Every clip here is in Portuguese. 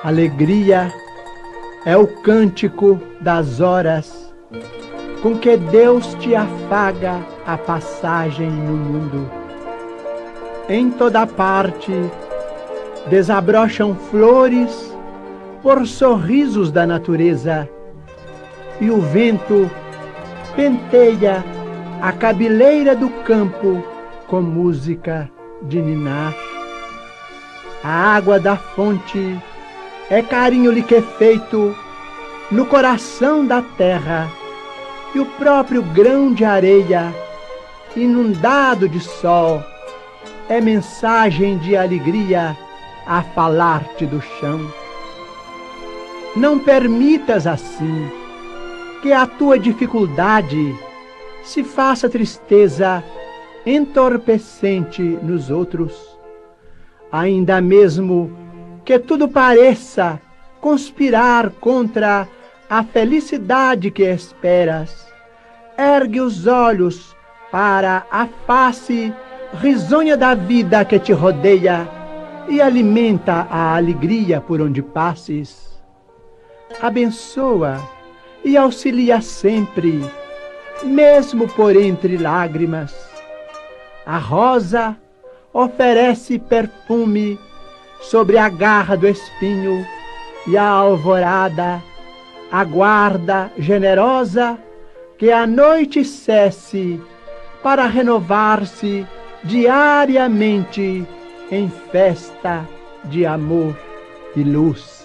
Alegria é o cântico das horas com que Deus te afaga a passagem no mundo. Em toda parte desabrocham flores por sorrisos da natureza, e o vento penteia a cabeleira do campo com música de ninar. A água da fonte é carinho liquefeito no coração da terra, e o próprio grão de areia, inundado de sol, é mensagem de alegria a falar-te do chão. Não permitas assim que a tua dificuldade se faça tristeza entorpecente nos outros. Ainda mesmo que tudo pareça conspirar contra a felicidade que esperas, ergue os olhos para a face risonha da vida que te rodeia e alimenta a alegria por onde passes. Abençoa e auxilia sempre, mesmo por entre lágrimas. A rosa oferece perfume sobre a garra do espinho, e a alvorada aguarda generosa que a noite cesse para renovar-se diariamente em festa de amor e luz.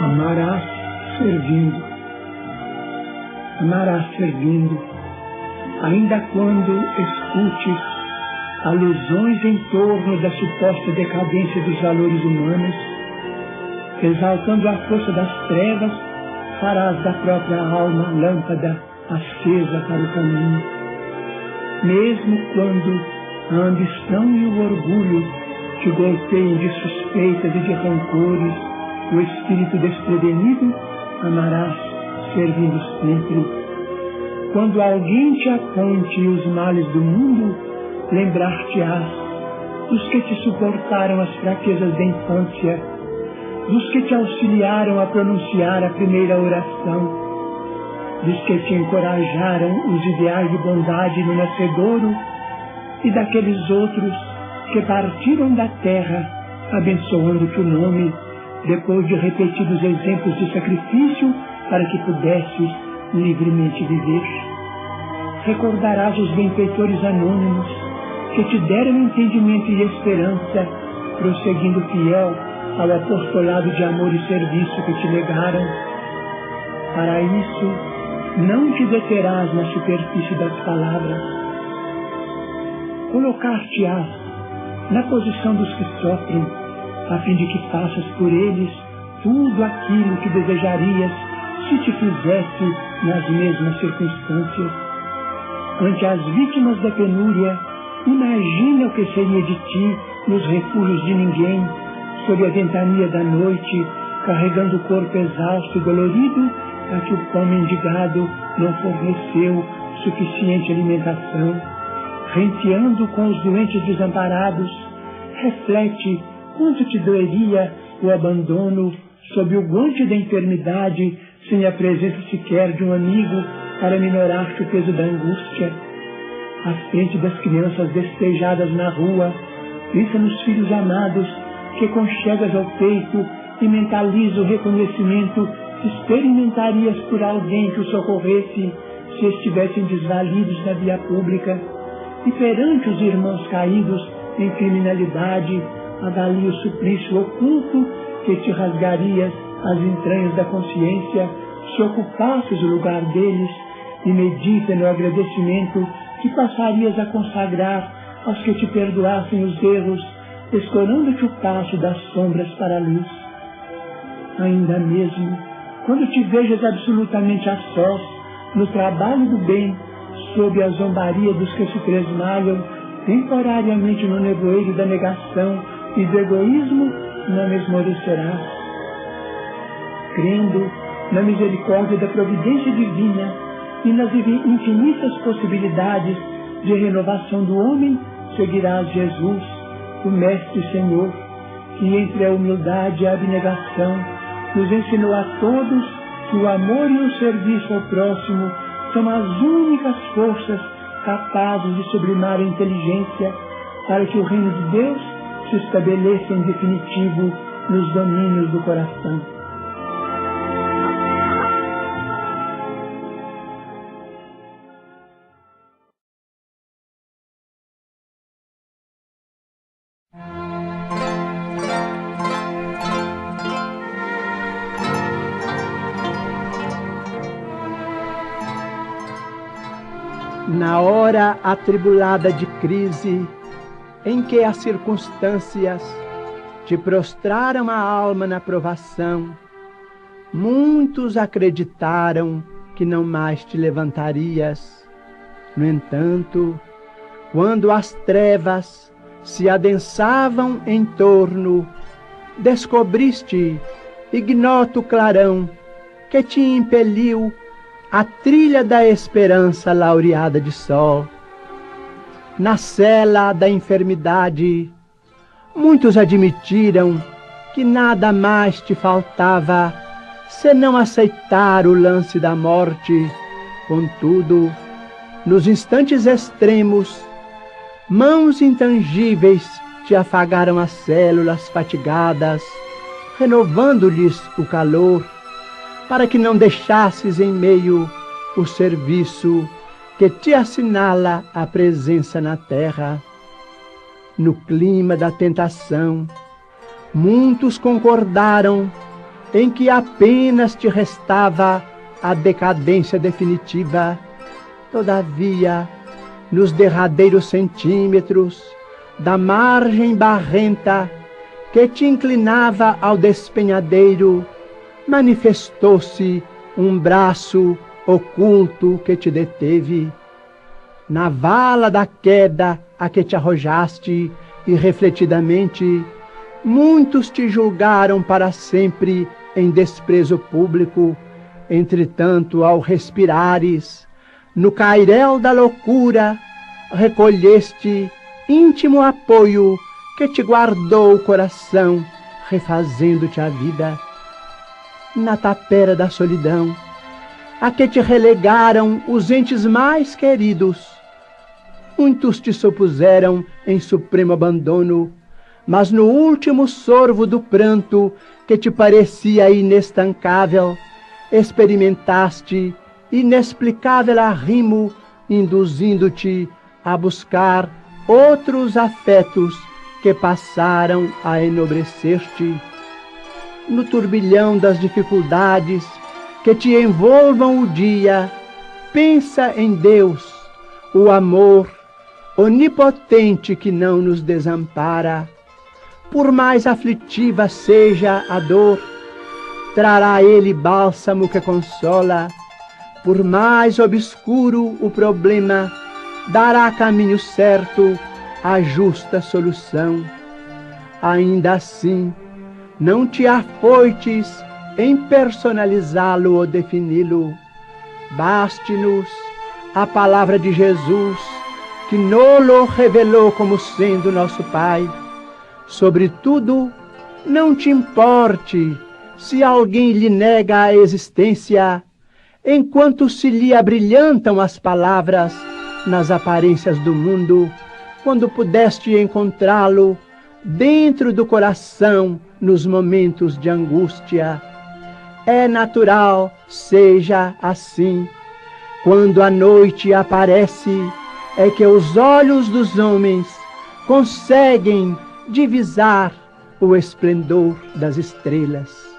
Amarás servindo. Amarás servindo, ainda quando escutes alusões em torno da suposta decadência dos valores humanos, exaltando a força das trevas, farás da própria alma lâmpada acesa para o caminho. Mesmo quando a ambição e o orgulho te golpeiem de suspeitas e de rancores, o espírito desprevenido, amarás servindo sempre. Quando alguém te aponte os males do mundo, lembrar-te-ás dos que te suportaram as fraquezas da infância, dos que te auxiliaram a pronunciar a primeira oração, dos que te encorajaram os ideais de bondade no nascedouro, e daqueles outros que partiram da terra abençoando teu nome, depois de repetidos exemplos de sacrifício para que pudesses livremente viver. Recordarás os benfeitores anônimos que te deram entendimento e esperança, prosseguindo fiel ao apostolado de amor e serviço que te legaram. Para isso, não te deterás na superfície das palavras. Colocar-te-ás na posição dos que sofrem, a fim de que faças por eles tudo aquilo que desejarias se te fizesse nas mesmas circunstâncias. Ante as vítimas da penúria, imagina o que seria de ti nos refúgios de ninguém, sob a ventania da noite, carregando o corpo exausto e dolorido, a que o pão mendigado não forneceu suficiente alimentação. Renteando com os doentes desamparados, reflete quanto te doeria o abandono sob o guante da enfermidade, sem a presença sequer de um amigo para minorar-te o peso da angústia. À frente das crianças despejadas na rua, pensa nos filhos amados que conchegas ao peito e mentaliza o reconhecimento que experimentarias por alguém que o socorresse se estivessem desvalidos na via pública, e perante os irmãos caídos em criminalidade, avalia o suplício oculto que te rasgarias as entranhas da consciência se ocupasses o lugar deles, e medita no agradecimento que passarias a consagrar aos que te perdoassem os erros, escorando-te o passo das sombras para a luz. Ainda mesmo, quando te vejas absolutamente a sós, no trabalho do bem, sob a zombaria dos que se tresmalham temporariamente no nevoeiro da negação e do egoísmo, não esmorecerás. Crendo na misericórdia da providência divina e nas infinitas possibilidades de renovação do homem, seguirás Jesus, o Mestre e Senhor, que entre a humildade e a abnegação nos ensinou a todos que o amor e o serviço ao próximo são as únicas forças capazes de sublimar a inteligência para que o reino de Deus se estabeleça em definitivo nos domínios do coração. Na hora atribulada de crise, em que as circunstâncias te prostraram a alma na provação, muitos acreditaram que não mais te levantarias. No entanto, quando as trevas se adensavam em torno, descobriste ignoto clarão que te impeliu a trilha da esperança laureada de sol. Na cela da enfermidade, muitos admitiram que nada mais te faltava senão aceitar o lance da morte. Contudo, nos instantes extremos, mãos intangíveis te afagaram as células fatigadas, renovando-lhes o calor, para que não deixasses em meio o serviço que te assinala a presença na terra. No clima da tentação, muitos concordaram em que apenas te restava a decadência definitiva. Todavia, nos derradeiros centímetros da margem barrenta que te inclinava ao despenhadeiro, manifestou-se um braço oculto que te deteve. Na vala da queda a que te arrojaste irrefletidamente, muitos te julgaram para sempre em desprezo público. Entretanto, ao respirares no cairel da loucura, recolheste íntimo apoio que te guardou o coração, refazendo-te a vida. Na tapera da solidão, a que te relegaram os entes mais queridos, muitos te supuseram em supremo abandono, mas no último sorvo do pranto que te parecia inestancável, experimentaste inexplicável arrimo, induzindo-te a buscar outros afetos que passaram a enobrecer-te. No turbilhão das dificuldades que te envolvam o dia, pensa em Deus, o amor onipotente que não nos desampara. Por mais aflitiva seja a dor, trará Ele bálsamo que consola. Por mais obscuro o problema, dará caminho certo a justa solução. Ainda assim, não te afoites em personalizá-lo ou defini-lo. Baste-nos a palavra de Jesus, que nolo revelou como sendo nosso Pai. Sobretudo, não te importe se alguém lhe nega a existência, enquanto se lhe abrilhantam as palavras nas aparências do mundo, quando pudeste encontrá-lo dentro do coração nos momentos de angústia. É natural, seja assim. Quando a noite aparece, é que os olhos dos homens conseguem divisar o esplendor das estrelas.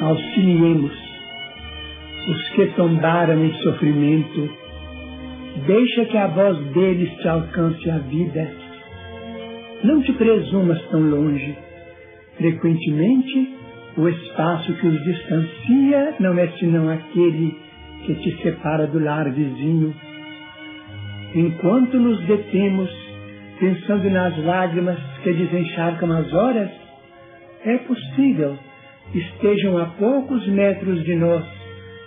Auxiliemos os que tombaram em sofrimento. Deixa que a voz deles te alcance a vida. Não te presumas tão longe. Frequentemente, o espaço que os distancia não é senão aquele que te separa do lar vizinho. Enquanto nos detemos, pensando nas lágrimas que desencharcam as horas, é possível estejam a poucos metros de nós,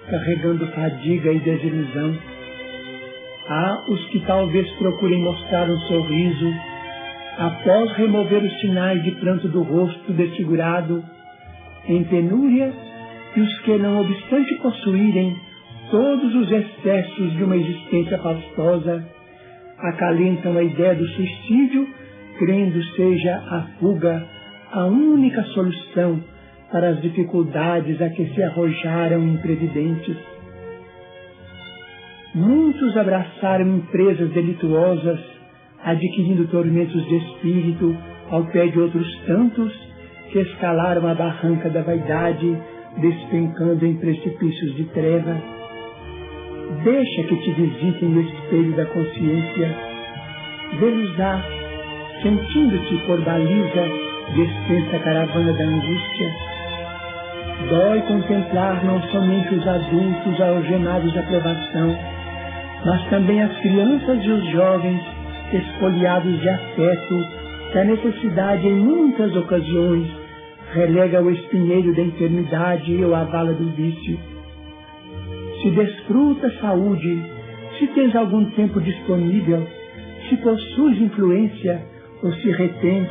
carregando fadiga e desilusão. Há os que talvez procurem mostrar um sorriso, após remover os sinais de pranto do rosto desfigurado, em penúria, e os que, não obstante possuírem todos os excessos de uma existência faustosa, acalentam a ideia do suicídio, crendo seja a fuga a única solução para as dificuldades a que se arrojaram imprevidentes. Muitos abraçaram empresas delituosas, adquirindo tormentos de espírito ao pé de outros tantos que escalaram a barranca da vaidade, despencando em precipícios de treva. Deixa que te visitem no espelho da consciência, vê-los-á, sentindo-te por baliza de extensa caravana da angústia. Dói contemplar não somente os adultos algemados à provação, mas também as crianças e os jovens espoliados de afeto, que a necessidade em muitas ocasiões relega ao espinheiro da enfermidade ou à vala do vício. Se desfruta saúde, se tens algum tempo disponível, se possuis influência ou se retens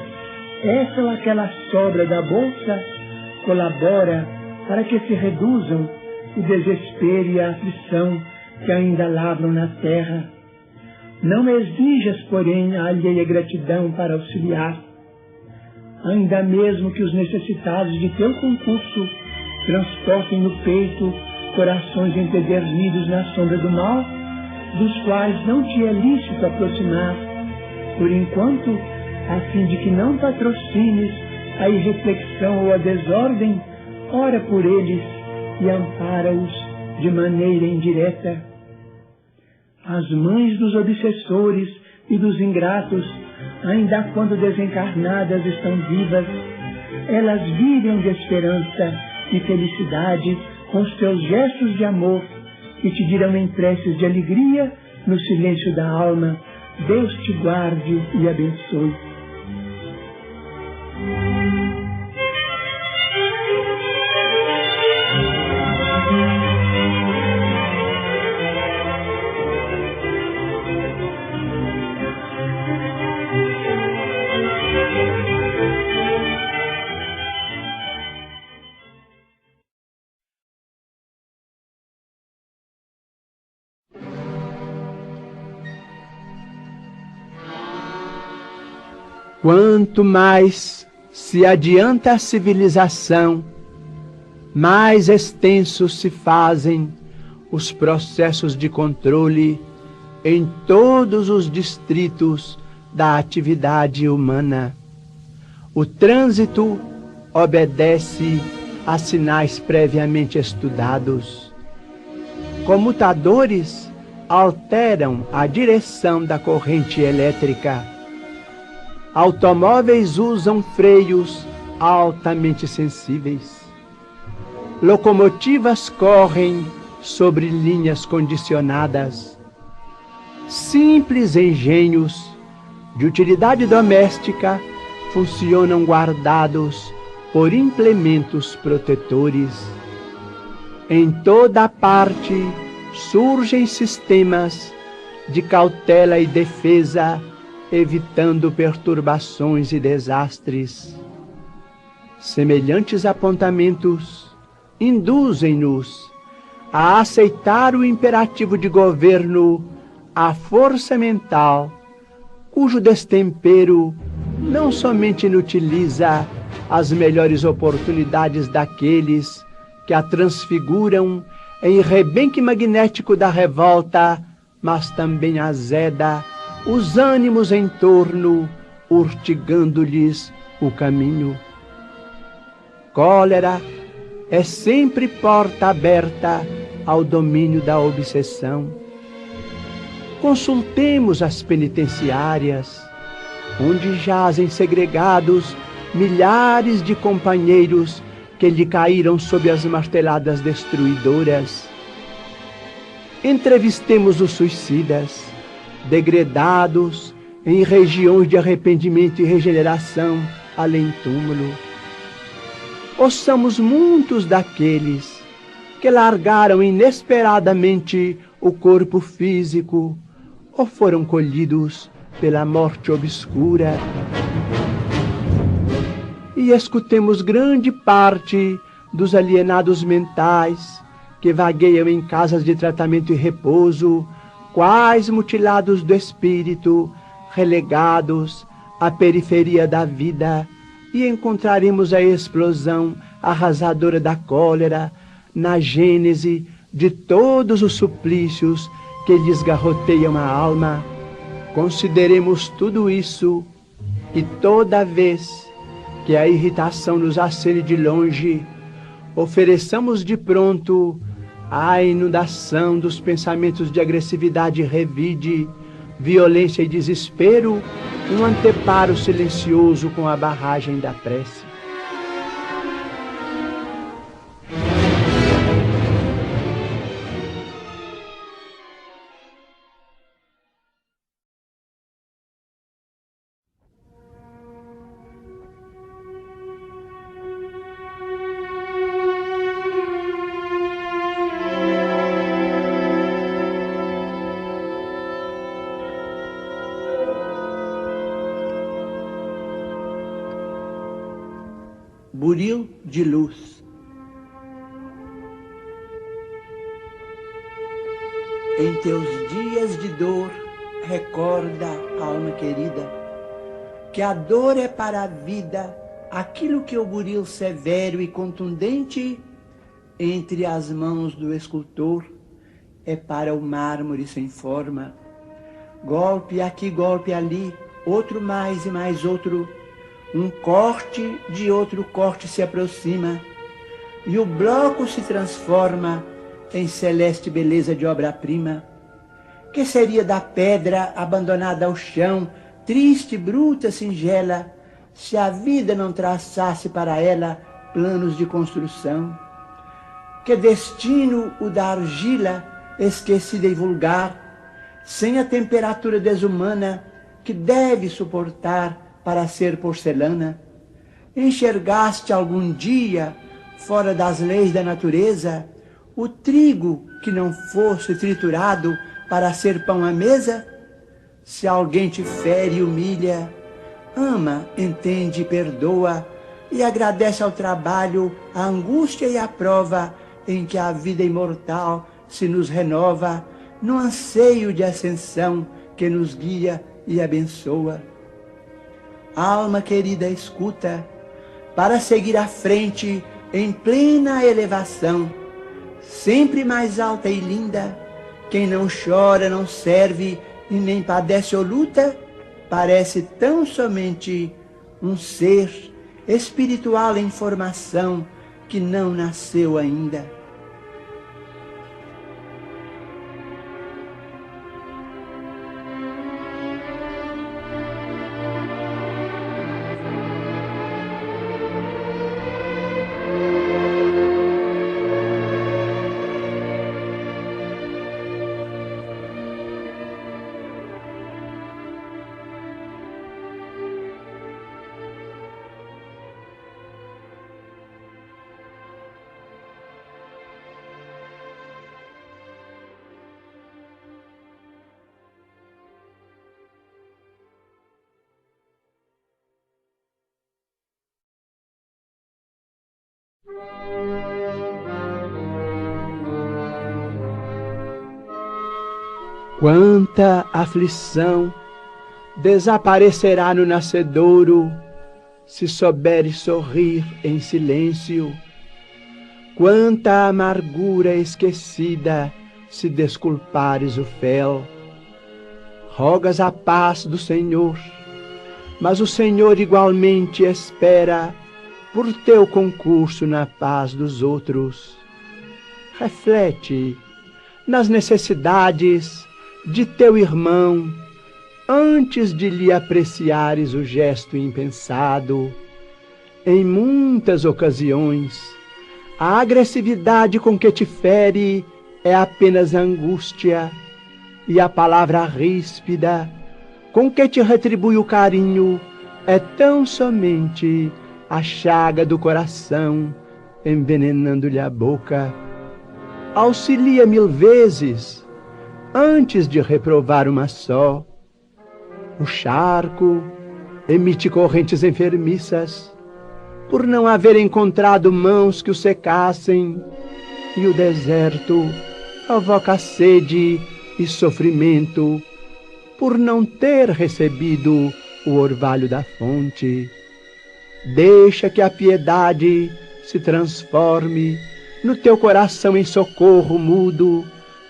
essa ou aquela sobra da bolsa, colabora para que se reduzam o desespero e a aflição que ainda lavram na terra. Não exijas, porém, a alheia gratidão para auxiliar. Ainda mesmo que os necessitados de teu concurso transportem no peito corações empedernidos na sombra do mal, dos quais não te é lícito aproximar, por enquanto, a fim de que não patrocines a irreflexão ou a desordem, ora por eles e ampara-os de maneira indireta. As mães dos obsessores e dos ingratos, ainda quando desencarnadas estão vivas, elas vivem de esperança e felicidade com os teus gestos de amor e te dirão em preces de alegria no silêncio da alma: Deus te guarde e abençoe. Quanto mais se adianta a civilização, mais extensos se fazem os processos de controle em todos os distritos da atividade humana. O trânsito obedece a sinais previamente estudados. Comutadores alteram a direção da corrente elétrica. Automóveis usam freios altamente sensíveis. Locomotivas correm sobre linhas condicionadas. Simples engenhos de utilidade doméstica funcionam guardados por implementos protetores. Em toda parte surgem sistemas de cautela e defesa, evitando perturbações e desastres. Semelhantes apontamentos induzem-nos a aceitar o imperativo de governo, a força mental, cujo destempero não somente inutiliza as melhores oportunidades daqueles que a transfiguram em rebenque magnético da revolta, mas também azeda os ânimos em torno, urtigando-lhes o caminho. Cólera é sempre porta aberta ao domínio da obsessão. Consultemos as penitenciárias, onde jazem segregados milhares de companheiros que lhe caíram sob as marteladas destruidoras. Entrevistemos os suicidas, degredados em regiões de arrependimento e regeneração além túmulo. Ouçamos muitos daqueles que largaram inesperadamente o corpo físico ou foram colhidos pela morte obscura. E escutemos grande parte dos alienados mentais que vagueiam em casas de tratamento e repouso, quais mutilados do espírito, relegados à periferia da vida, e encontraremos a explosão arrasadora da cólera na gênese de todos os suplícios que lhes garroteiam a alma. Consideremos tudo isso, e toda vez que a irritação nos acene de longe, ofereçamos de pronto à inundação dos pensamentos de agressividade e revide, violência e desespero, um anteparo silencioso com a barragem da prece. Buril de luz. Em teus dias de dor, recorda, alma querida, que a dor é para a vida aquilo que o buril severo e contundente entre as mãos do escultor é para o mármore sem forma. Golpe aqui, golpe ali, outro mais e mais outro. Um corte de outro corte se aproxima, e o bloco se transforma em celeste beleza de obra-prima. Que seria da pedra abandonada ao chão, triste, bruta, singela, se a vida não traçasse para ela planos de construção? Que destino o da argila, esquecida e vulgar, sem a temperatura desumana que deve suportar para ser porcelana? Enxergaste algum dia, fora das leis da natureza, o trigo que não fosse triturado para ser pão à mesa? Se alguém te fere e humilha, ama, entende e perdoa, e agradece ao trabalho, a angústia e a prova em que a vida imortal se nos renova, no anseio de ascensão que nos guia e abençoa. Alma querida, escuta, para seguir à frente em plena elevação, sempre mais alta e linda, quem não chora, não serve e nem padece ou luta, parece tão somente um ser espiritual em formação que não nasceu ainda. Quanta aflição desaparecerá no nascedouro, se souberes sorrir em silêncio. Quanta amargura esquecida, se desculpares o fel. Rogas a paz do Senhor, mas o Senhor igualmente espera por teu concurso na paz dos outros. Reflete nas necessidades de teu irmão, antes de lhe apreciares o gesto impensado. Em muitas ocasiões, a agressividade com que te fere é apenas angústia, e a palavra ríspida com que te retribui o carinho é tão somente a chaga do coração, envenenando-lhe a boca. Auxilia 1000 vezes, antes de reprovar uma só. O charco emite correntes enfermiças, por não haver encontrado mãos que o secassem, e o deserto provoca sede e sofrimento, por não ter recebido o orvalho da fonte. Deixa que a piedade se transforme no teu coração em socorro mudo,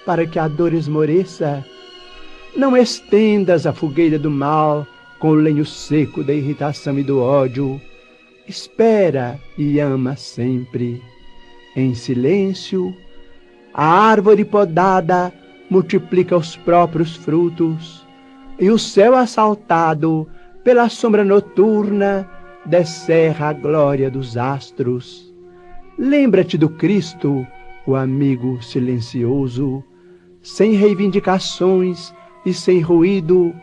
para que a dor esmoreça. Não estendas a fogueira do mal com o lenho seco da irritação e do ódio. Espera e ama sempre. Em silêncio, a árvore podada multiplica os próprios frutos, e o céu assaltado pela sombra noturna descerra a glória dos astros. Lembra-te do Cristo, o amigo silencioso, sem reivindicações e sem ruído,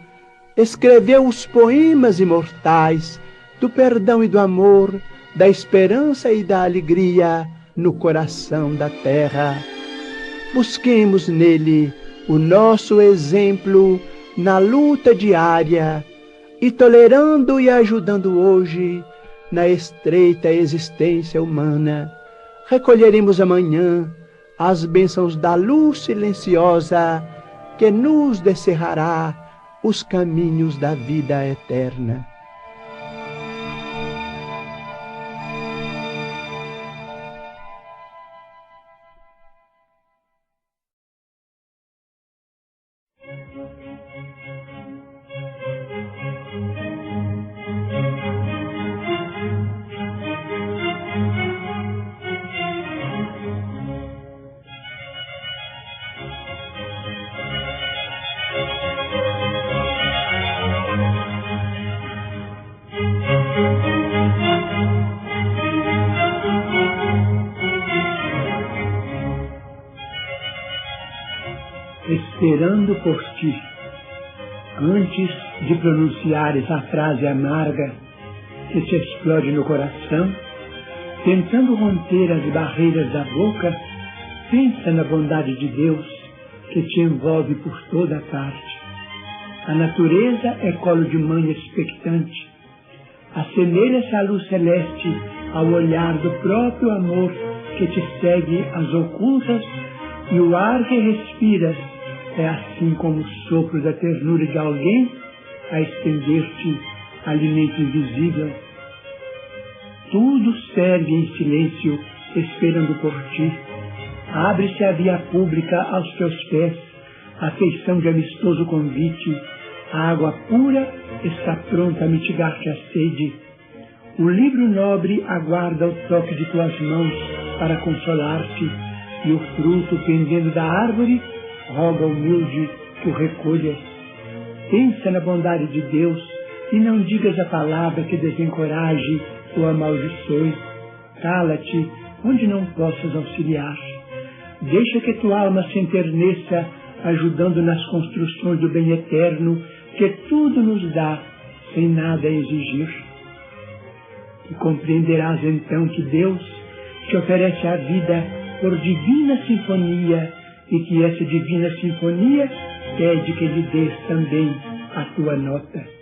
escreveu os poemas imortais do perdão e do amor, da esperança e da alegria no coração da terra. Busquemos nele o nosso exemplo na luta diária, e tolerando e ajudando hoje na estreita existência humana, recolheremos amanhã as bênçãos da luz silenciosa que nos descerrará os caminhos da vida eterna. Esperando por ti. Antes de pronunciares a frase amarga que te explode no coração, tentando romper as barreiras da boca, pensa na bondade de Deus que te envolve por toda parte. A natureza é colo de mãe expectante. Assemelha-se à luz celeste ao olhar do próprio amor que te segue às ocultas, e o ar que respiras é assim como o sopro da ternura de alguém a estender-te alimento invisível. Tudo serve em silêncio, esperando por ti. Abre-se a via pública aos teus pés, a feição de amistoso convite. A água pura está pronta a mitigar-te a sede. O livro nobre aguarda o toque de tuas mãos para consolar-te, e o fruto pendendo da árvore roga humilde que o recolhas. Pensa na bondade de Deus e não digas a palavra que desencoraje ou amaldiçoe. Cala-te onde não possas auxiliar. Deixa que tua alma se enterneça, ajudando nas construções do bem eterno que tudo nos dá, sem nada exigir. E compreenderás então que Deus te oferece a vida por divina sinfonia, e que essa divina sinfonia pede que lhe dês também a tua nota.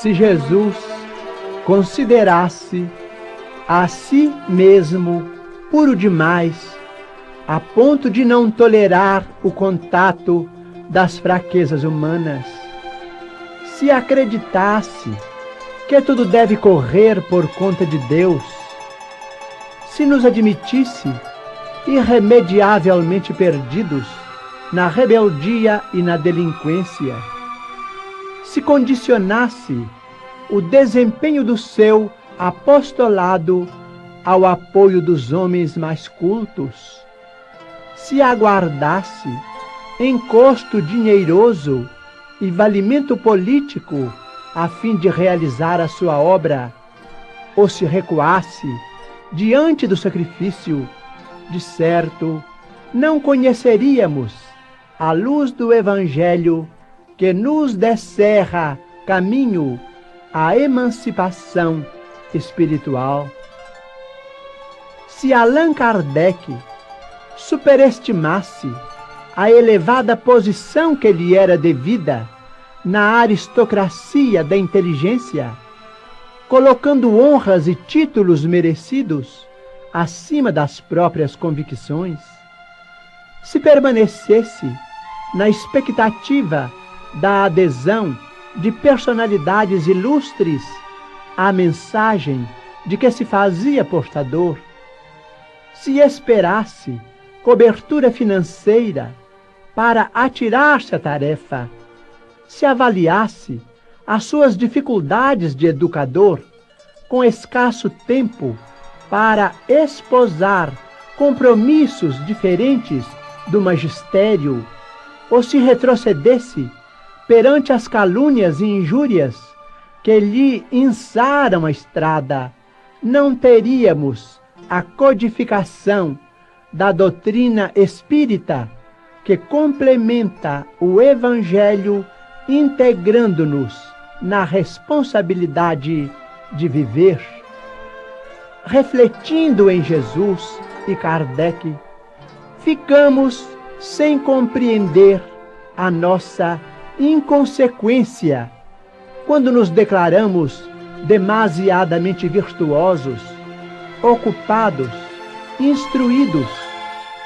se Jesus considerasse a si mesmo puro demais, a ponto de não tolerar o contato das fraquezas humanas, se acreditasse que tudo deve correr por conta de Deus, se nos admitisse irremediavelmente perdidos na rebeldia e na delinquência, se condicionasse o desempenho do seu apostolado ao apoio dos homens mais cultos, se aguardasse encosto dinheiroso e valimento político a fim de realizar a sua obra, ou se recuasse diante do sacrifício, de certo, não conheceríamos a luz do Evangelho que nos descerra caminho à emancipação espiritual. Se Allan Kardec superestimasse a elevada posição que lhe era devida na aristocracia da inteligência, colocando honras e títulos merecidos acima das próprias convicções, se permanecesse na expectativa da adesão de personalidades ilustres à mensagem de que se fazia portador, se esperasse cobertura financeira para atirar-se à tarefa, se avaliasse as suas dificuldades de educador com escasso tempo para esposar compromissos diferentes do magistério, ou se retrocedesse perante as calúnias e injúrias que lhe ençaram a estrada, não teríamos a codificação da doutrina espírita que complementa o Evangelho, integrando-nos na responsabilidade de viver. Refletindo em Jesus e Kardec, ficamos sem compreender a nossa inconsequência quando nos declaramos demasiadamente virtuosos, ocupados, instruídos,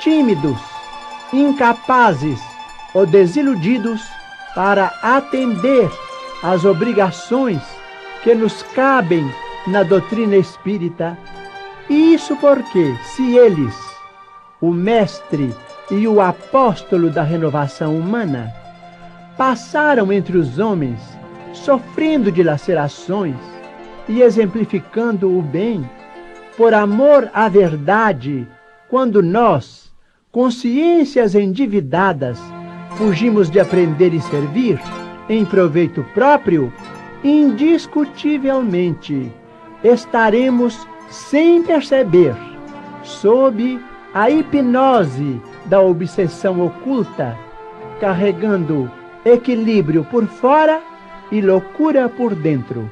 tímidos, incapazes ou desiludidos para atender às obrigações que nos cabem na doutrina espírita. E isso porque, se eles, o mestre e o apóstolo da renovação humana, passaram entre os homens sofrendo dilacerações e exemplificando o bem, por amor à verdade, quando nós, consciências endividadas, fugimos de aprender e servir em proveito próprio, indiscutivelmente estaremos sem perceber, sob a hipnose da obsessão oculta, carregando equilíbrio por fora e loucura por dentro.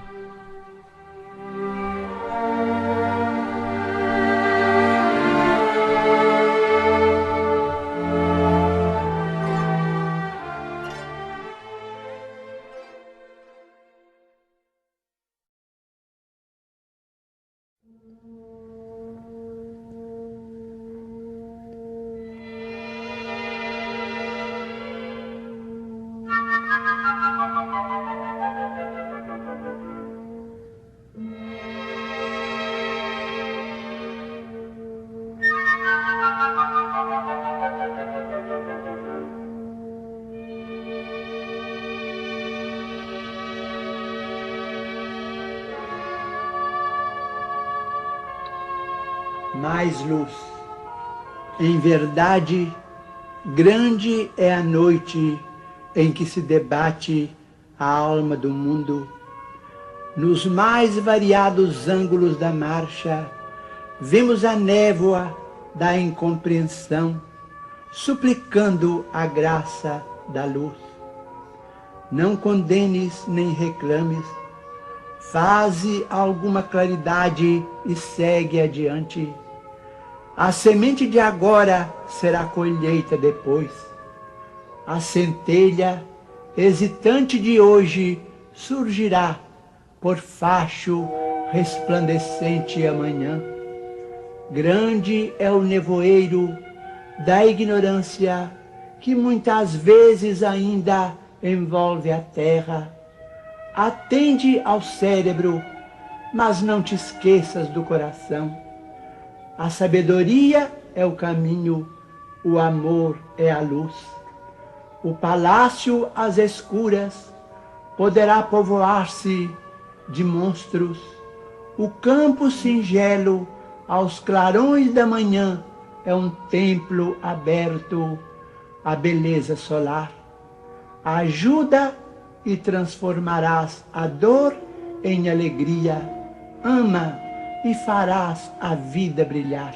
Mais luz. Em verdade, grande é a noite em que se debate a alma do mundo. Nos mais variados ângulos da marcha, vemos a névoa da incompreensão, suplicando a graça da luz. Não condenes nem reclames, faze alguma claridade e segue adiante. A semente de agora será colheita depois. A centelha hesitante de hoje surgirá por facho resplandecente amanhã. Grande é o nevoeiro da ignorância que muitas vezes ainda envolve a terra. Atende ao cérebro, mas não te esqueças do coração. A sabedoria é o caminho, o amor é a luz. O palácio às escuras poderá povoar-se de monstros. O campo singelo aos clarões da manhã é um templo aberto à beleza solar. Ajuda e transformarás a dor em alegria. Ama e farás a vida brilhar.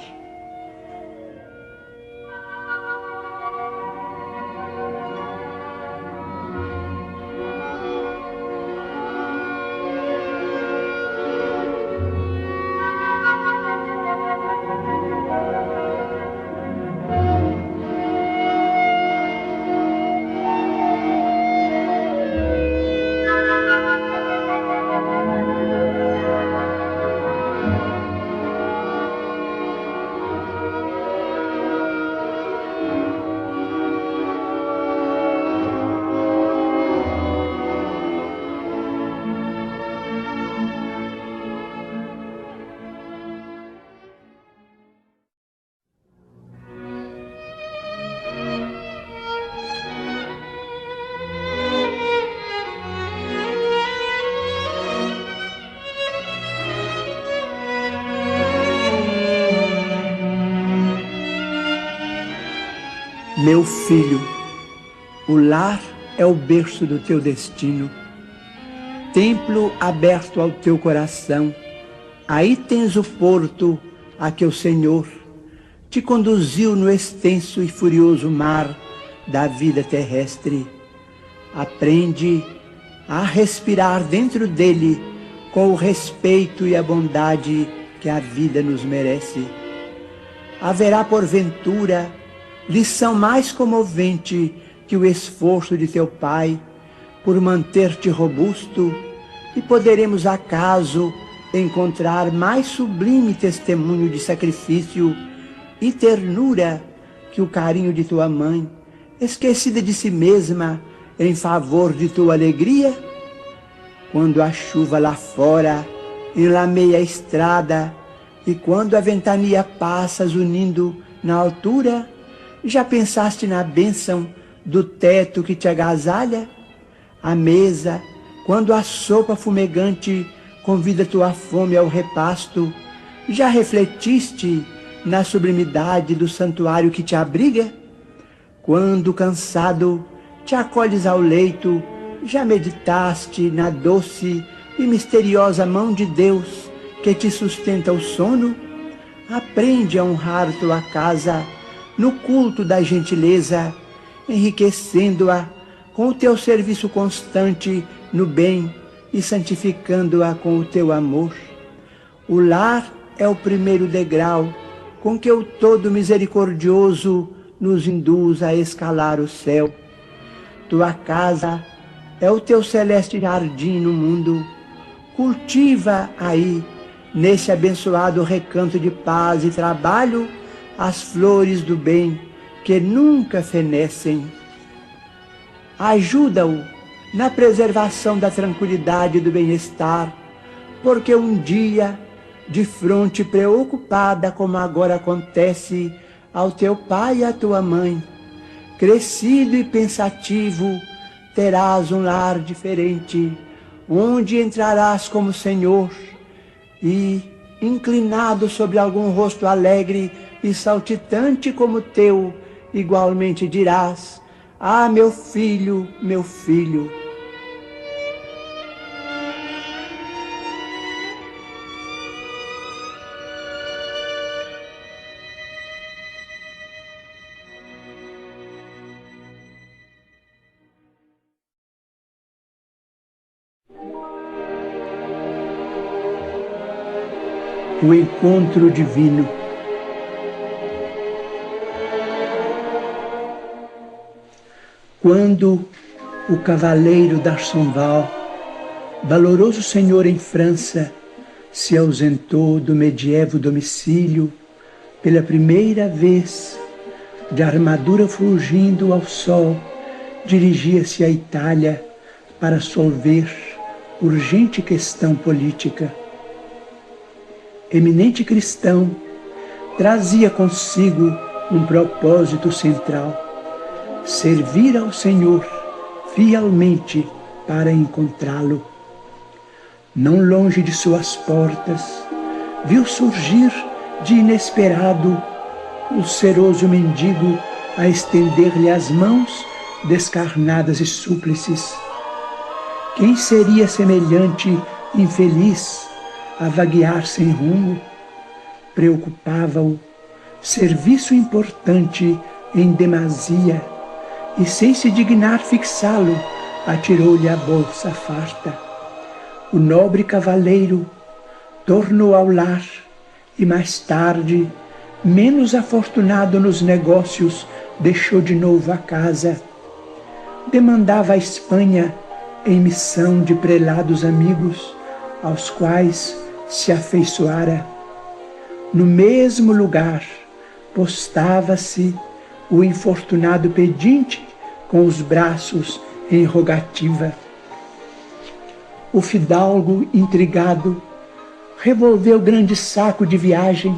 Meu filho, o lar é o berço do teu destino, templo aberto ao teu coração. Aí tens o porto a que o Senhor te conduziu no extenso e furioso mar da vida terrestre. Aprende a respirar dentro dele com o respeito e a bondade que a vida nos merece. Haverá porventura lição mais comovente que o esforço de teu pai por manter-te robusto, e poderemos acaso encontrar mais sublime testemunho de sacrifício e ternura que o carinho de tua mãe, esquecida de si mesma em favor de tua alegria? Quando a chuva lá fora enlameia a estrada e quando a ventania passa zunindo na altura, já pensaste na bênção do teto que te agasalha? À mesa, quando a sopa fumegante convida tua fome ao repasto, já refletiste na sublimidade do santuário que te abriga? Quando, cansado, te acolhes ao leito, já meditaste na doce e misteriosa mão de Deus que te sustenta o sono? Aprende a honrar tua casa no culto da gentileza, enriquecendo-a com o teu serviço constante no bem e santificando-a com o teu amor. O lar é o primeiro degrau com que o Todo Misericordioso nos induz a escalar o céu. Tua casa é o teu celeste jardim no mundo. Cultiva aí, nesse abençoado recanto de paz e trabalho, as flores do bem que nunca fenecem. Ajuda-o na preservação da tranquilidade e do bem-estar, porque um dia, de fronte preocupada como agora acontece ao teu pai e à tua mãe, crescido e pensativo, terás um lar diferente, onde entrarás como Senhor e, inclinado sobre algum rosto alegre e saltitante como teu, igualmente dirás: ah, meu filho, meu filho. O encontro divino. Quando o cavaleiro d'Arsonval valoroso senhor em França, se ausentou do medievo domicílio pela primeira vez, de armadura fulgindo ao sol, dirigia-se à Itália para solver urgente questão política. Eminente cristão, trazia consigo um propósito central: servir ao Senhor fielmente para encontrá-lo. Não longe de suas portas, viu surgir de inesperado o seroso mendigo a estender-lhe as mãos descarnadas e súplices. Quem seria semelhante infeliz a vaguear sem rumo? Preocupava-o serviço importante em demasia, e sem se dignar fixá-lo, atirou-lhe a bolsa farta. O nobre cavaleiro tornou ao lar e mais tarde, menos afortunado nos negócios, deixou de novo a casa. Demandava a Espanha em missão de prelados amigos, aos quais se afeiçoara. No mesmo lugar, postava-se o infortunado pedinte com os braços em rogativa. O fidalgo, intrigado, revolveu grande saco de viagem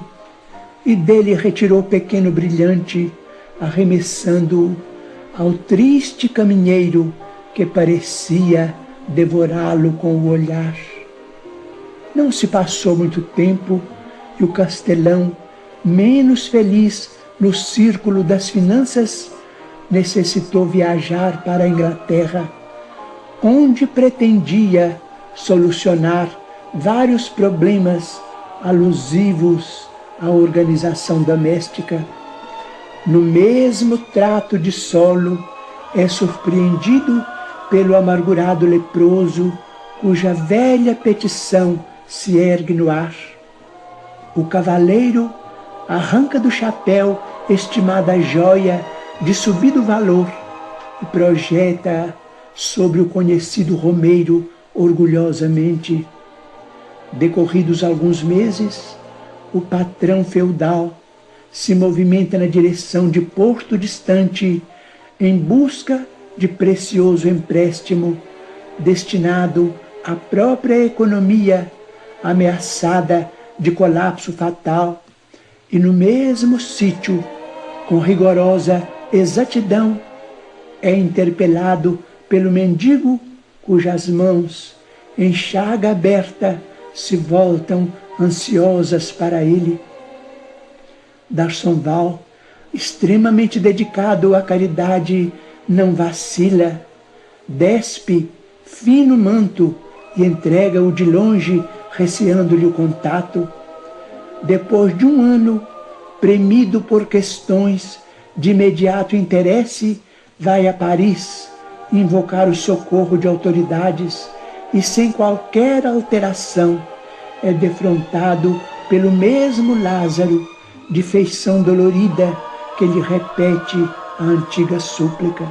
e dele retirou pequeno brilhante, arremessando-o ao triste caminheiro que parecia devorá-lo com o olhar. Não se passou muito tempo e o castelão, menos feliz no círculo das finanças, necessitou viajar para a Inglaterra, onde pretendia solucionar vários problemas alusivos à organização doméstica. No mesmo trato de solo, é surpreendido pelo amargurado leproso, cuja velha petição se ergue no ar. O cavaleiro arranca do chapéu estimada joia de subido valor e projeta sobre o conhecido romeiro orgulhosamente. Decorridos alguns meses, o patrão feudal se movimenta na direção de porto distante em busca de precioso empréstimo destinado à própria economia ameaçada de colapso fatal, e no mesmo sítio, com rigorosa exatidão, é interpelado pelo mendigo cujas mãos, em chaga aberta, se voltam ansiosas para ele. D'Arsonval, extremamente dedicado à caridade, não vacila, despe fino manto e entrega-o de longe, receando-lhe o contato. Depois de um ano, premido por questões de imediato interesse, vai a Paris invocar o socorro de autoridades e, sem qualquer alteração, é defrontado pelo mesmo Lázaro, de feição dolorida, que lhe repete a antiga súplica.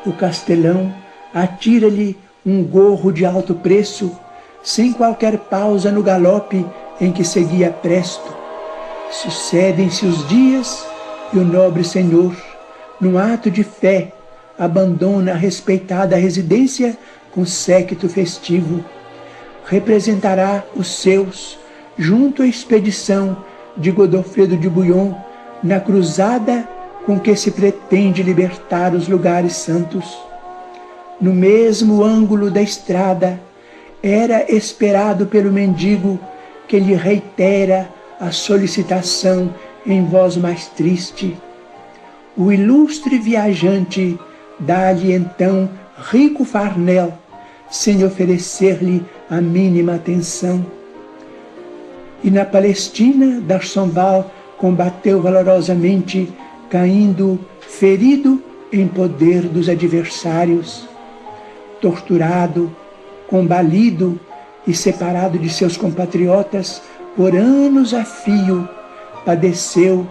O castelão atira-lhe um gorro de alto preço, sem qualquer pausa no galope em que seguia presto. Sucedem-se os dias e o nobre senhor, num ato de fé, abandona a respeitada residência com séquito festivo. Representará os seus junto à expedição de Godofredo de Bouillon na cruzada com que se pretende libertar os lugares santos. No mesmo ângulo da estrada, era esperado pelo mendigo, que lhe reitera a solicitação em voz mais triste. O ilustre viajante dá-lhe então rico farnel, sem oferecer-lhe a mínima atenção. E na Palestina, D'Arsonval combateu valorosamente, caindo ferido em poder dos adversários. Torturado, combalido e separado de seus compatriotas por anos a fio, padeceu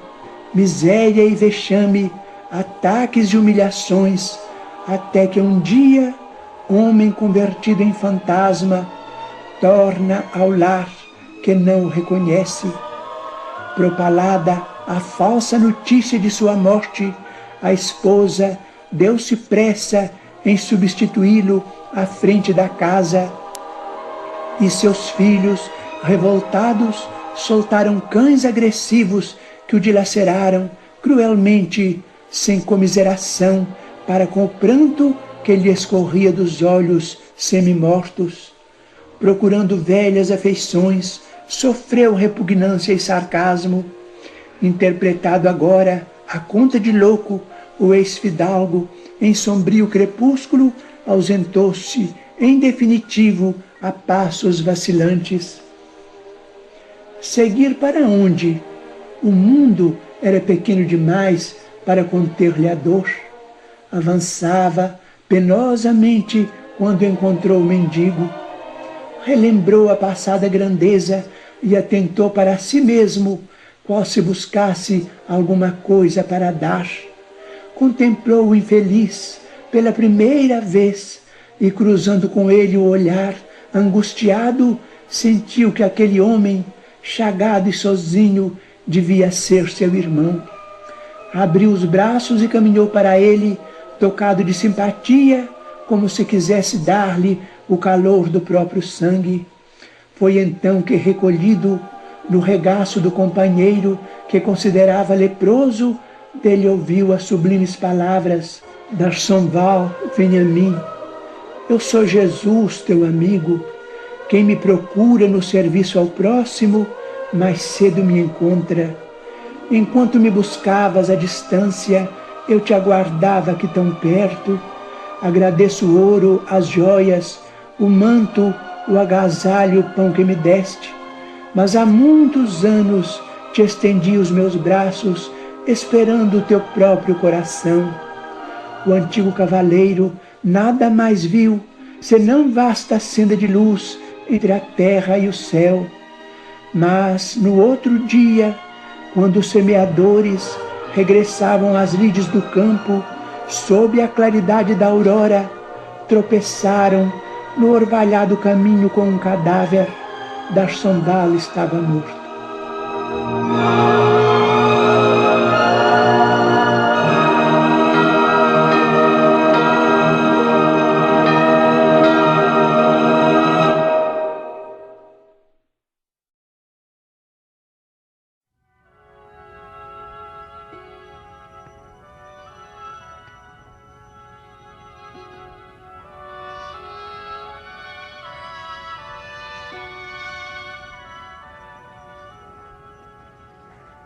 miséria e vexame, ataques e humilhações, até que um dia homem convertido em fantasma, torna ao lar que não o reconhece. Propalada a falsa notícia de sua morte, a esposa deu-se pressa em substituí-lo à frente da casa, e seus filhos, revoltados, soltaram cães agressivos que o dilaceraram cruelmente, sem comiseração, para com o pranto que lhe escorria dos olhos semi-mortos. Procurando velhas afeições, sofreu repugnância e sarcasmo. Interpretado agora, a conta de louco, o ex-fidalgo, em sombrio crepúsculo, ausentou-se, em definitivo, a passos vacilantes. Seguir para onde? O mundo era pequeno demais para conter-lhe a dor. Avançava penosamente quando encontrou o mendigo. Relembrou a passada grandeza e atentou para si mesmo, qual se buscasse alguma coisa para dar. Contemplou o infeliz pela primeira vez e, cruzando com ele o olhar, angustiado, sentiu que aquele homem, chagado e sozinho, devia ser seu irmão. Abriu os braços e caminhou para ele, tocado de simpatia, como se quisesse dar-lhe o calor do próprio sangue. Foi então que, recolhido no regaço do companheiro que considerava leproso, dele ouviu as sublimes palavras: D'Arsonval, vem a mim. Eu sou Jesus, teu amigo. Quem me procura no serviço ao próximo, mais cedo me encontra. Enquanto me buscavas à distância, eu te aguardava aqui tão perto. Agradeço o ouro, as joias, o manto, o agasalho, o pão que me deste. Mas há muitos anos te estendi os meus braços, esperando o teu próprio coração. O antigo cavaleiro nada mais viu, senão vasta senda de luz entre a terra e o céu. Mas no outro dia, quando os semeadores regressavam às lides do campo, sob a claridade da aurora, tropeçaram no orvalhado caminho com um cadáver. D'Arsonval estava morto.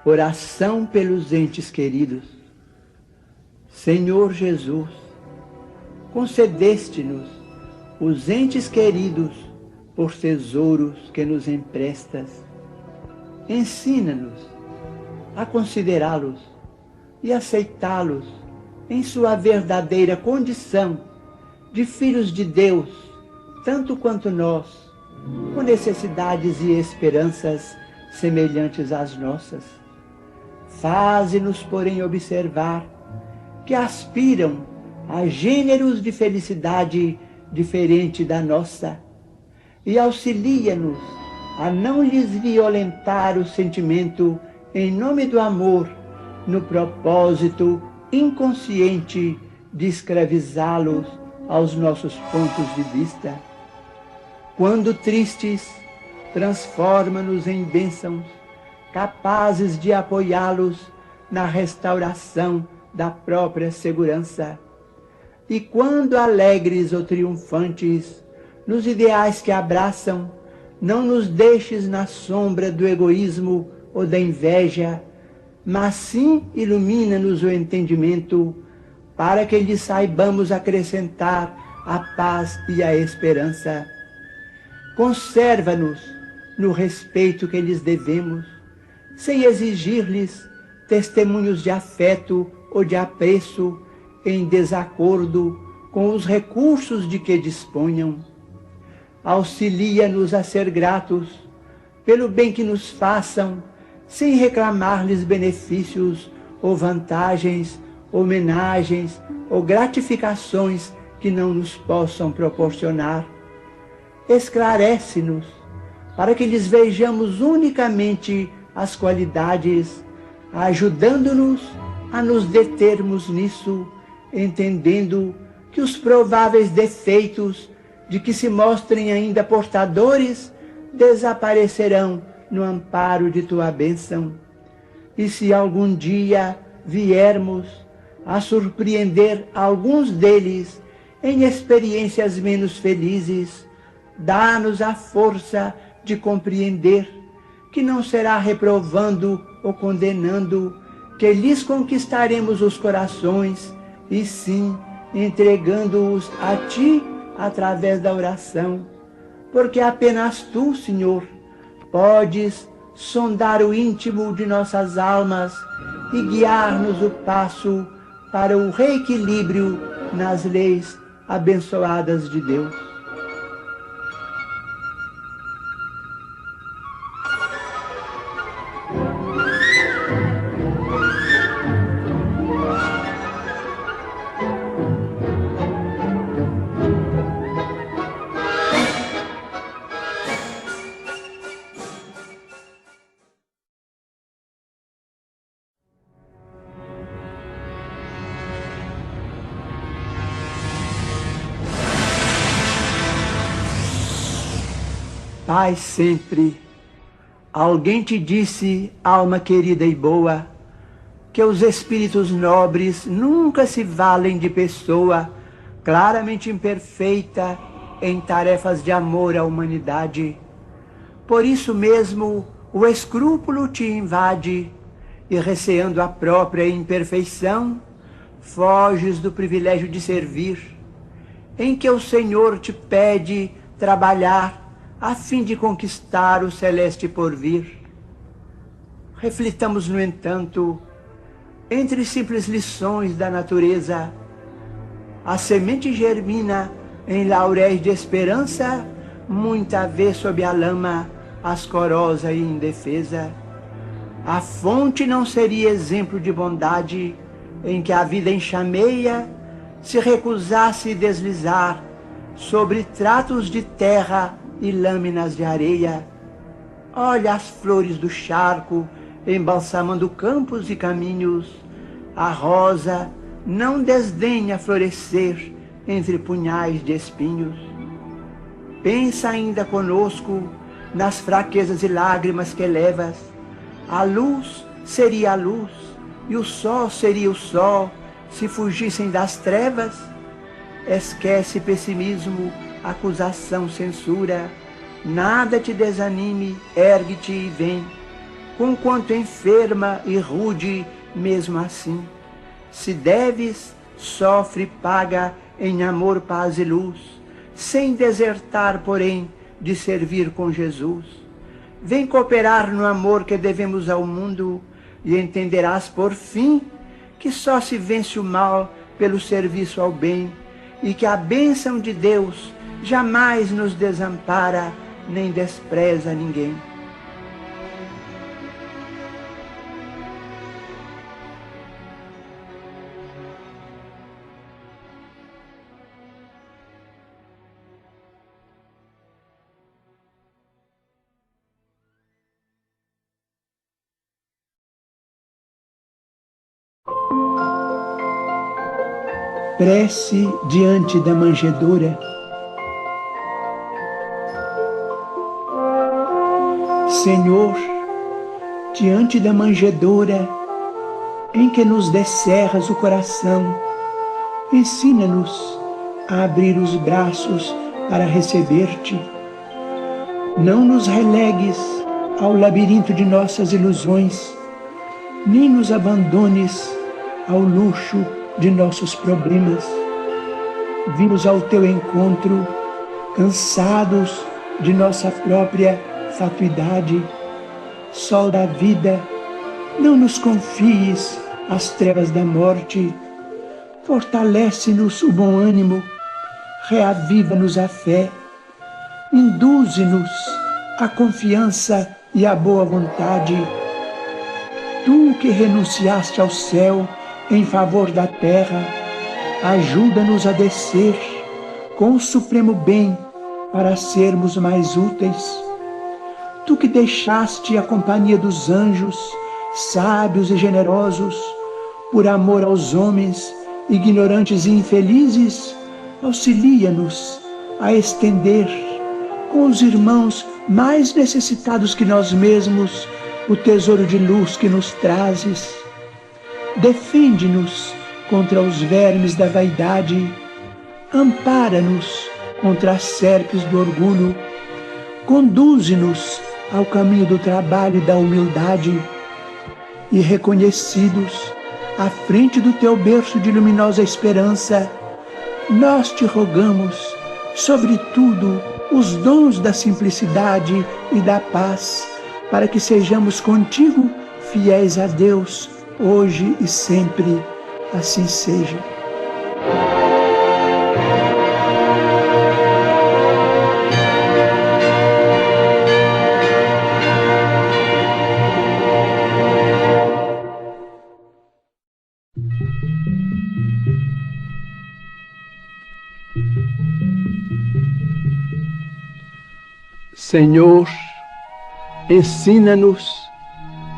Oração pelos entes queridos. Senhor Jesus, concedeste-nos os entes queridos por tesouros que nos emprestas. Ensina-nos a considerá-los e aceitá-los em sua verdadeira condição de filhos de Deus, tanto quanto nós, com necessidades e esperanças semelhantes às nossas. Faze-nos, porém, observar que aspiram a gêneros de felicidade diferente da nossa e auxilia-nos a não lhes violentar o sentimento em nome do amor, no propósito inconsciente de escravizá-los aos nossos pontos de vista. Quando tristes, transforma-nos em bênçãos, capazes de apoiá-los na restauração da própria segurança. E quando alegres ou triunfantes, nos ideais que abraçam, não nos deixes na sombra do egoísmo ou da inveja, mas sim ilumina-nos o entendimento, para que lhes saibamos acrescentar a paz e a esperança. Conserva-nos no respeito que lhes devemos, sem exigir-lhes testemunhos de afeto ou de apreço em desacordo com os recursos de que disponham. Auxilia-nos a ser gratos pelo bem que nos façam, sem reclamar-lhes benefícios ou vantagens, homenagens ou gratificações que não nos possam proporcionar. Esclarece-nos, para que lhes vejamos unicamente as qualidades, ajudando-nos a nos determos nisso, entendendo que os prováveis defeitos de que se mostrem ainda portadores desaparecerão no amparo de tua bênção. E se algum dia viermos a surpreender alguns deles em experiências menos felizes, dá-nos a força de compreender que não será reprovando ou condenando que lhes conquistaremos os corações, e sim entregando-os a Ti através da oração, porque apenas Tu, Senhor, podes sondar o íntimo de nossas almas e guiar-nos o passo para o reequilíbrio nas leis abençoadas de Deus. Pai sempre, alguém te disse, alma querida e boa, que os espíritos nobres nunca se valem de pessoa claramente imperfeita em tarefas de amor à humanidade. Por isso mesmo o escrúpulo te invade e, receando a própria imperfeição, foges do privilégio de servir, em que o Senhor te pede trabalhar a fim de conquistar o celeste porvir. Reflitamos, no entanto, entre simples lições da natureza, a semente germina em lauréis de esperança, muita vez sob a lama, ascorosa e indefesa. A fonte não seria exemplo de bondade, em que a vida enxameia, se recusasse deslizar sobre tratos de terra e lâminas de areia. Olha as flores do charco, embalsamando campos e caminhos. A rosa não desdenha florescer entre punhais de espinhos. Pensa ainda conosco nas fraquezas e lágrimas que levas. A luz seria a luz, e o sol seria o sol, se fugissem das trevas. Esquece pessimismo, acusação, censura, nada te desanime, ergue-te e vem, conquanto enferma e rude mesmo assim. Se deves, sofre e paga em amor, paz e luz, sem desertar, porém, de servir com Jesus. Vem cooperar no amor que devemos ao mundo, e entenderás por fim que só se vence o mal pelo serviço ao bem, e que a bênção de Deus jamais nos desampara, nem despreza ninguém. Prece diante da manjedoura. Senhor, diante da manjedoura em que nos descerras o coração, ensina-nos a abrir os braços para receber-te. Não nos relegues ao labirinto de nossas ilusões, nem nos abandones ao luxo de nossos problemas. Vimos ao teu encontro, cansados de nossa própria fatuidade. Sol da vida, não nos confies as trevas da morte. Fortalece-nos o bom ânimo, reaviva-nos a fé, induze-nos a confiança e a boa vontade. Tu que renunciaste ao céu em favor da terra, ajuda-nos a descer com o supremo bem para sermos mais úteis. Tu que deixaste a companhia dos anjos, sábios e generosos, por amor aos homens, ignorantes e infelizes, auxilia-nos a estender, com os irmãos mais necessitados que nós mesmos, o tesouro de luz que nos trazes. Defende-nos contra os vermes da vaidade, ampara-nos contra as serpes do orgulho, conduze-nos ao caminho do trabalho e da humildade, e reconhecidos à frente do teu berço de luminosa esperança, nós te rogamos, sobretudo, os dons da simplicidade e da paz, para que sejamos contigo fiéis a Deus, hoje e sempre. Assim seja. Senhor, ensina-nos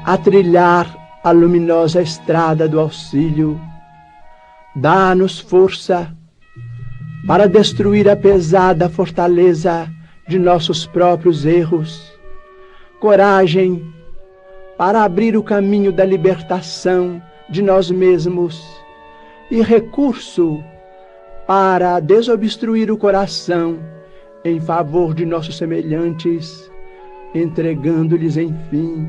a trilhar a luminosa estrada do auxílio. Dá-nos força para destruir a pesada fortaleza de nossos próprios erros, coragem para abrir o caminho da libertação de nós mesmos e recurso para desobstruir o coração em favor de nossos semelhantes, entregando-lhes, enfim,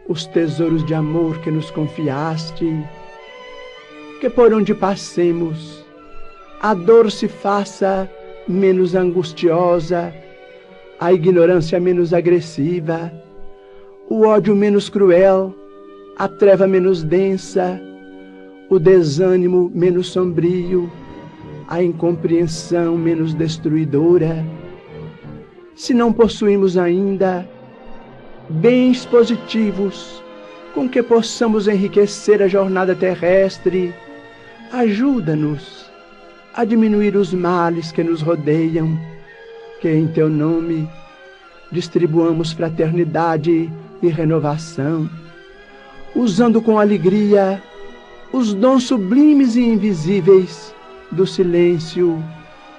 os tesouros de amor que nos confiaste. Que por onde passemos, a dor se faça menos angustiosa, a ignorância menos agressiva, o ódio menos cruel, a treva menos densa, o desânimo menos sombrio, a incompreensão menos destruidora. Se não possuímos ainda bens positivos com que possamos enriquecer a jornada terrestre, ajuda-nos a diminuir os males que nos rodeiam, que em teu nome distribuamos fraternidade e renovação, usando com alegria os dons sublimes e invisíveis do silêncio,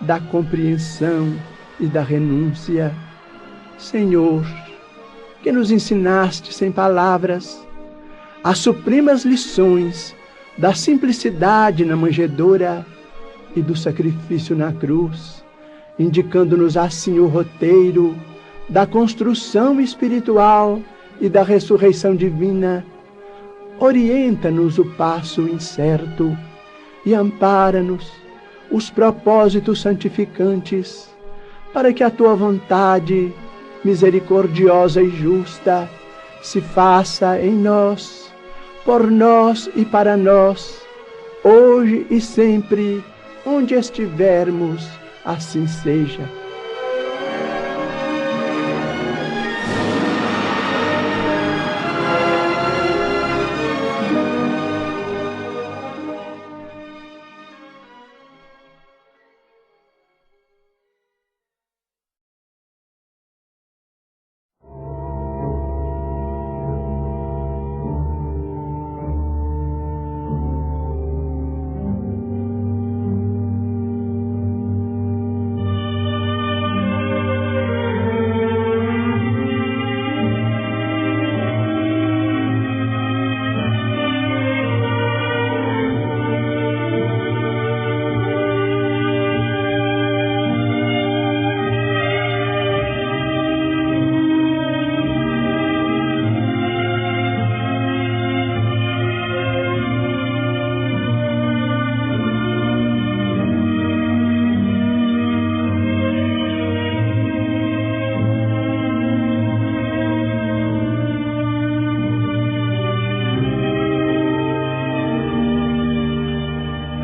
da compreensão e da renúncia. Senhor, que nos ensinaste sem palavras as supremas lições da simplicidade na manjedoura e do sacrifício na cruz, indicando-nos assim o roteiro da construção espiritual e da ressurreição divina. Orienta-nos o passo incerto e ampara-nos os propósitos santificantes, para que a tua vontade, misericordiosa e justa, se faça em nós, por nós e para nós, hoje e sempre, onde estivermos, assim seja.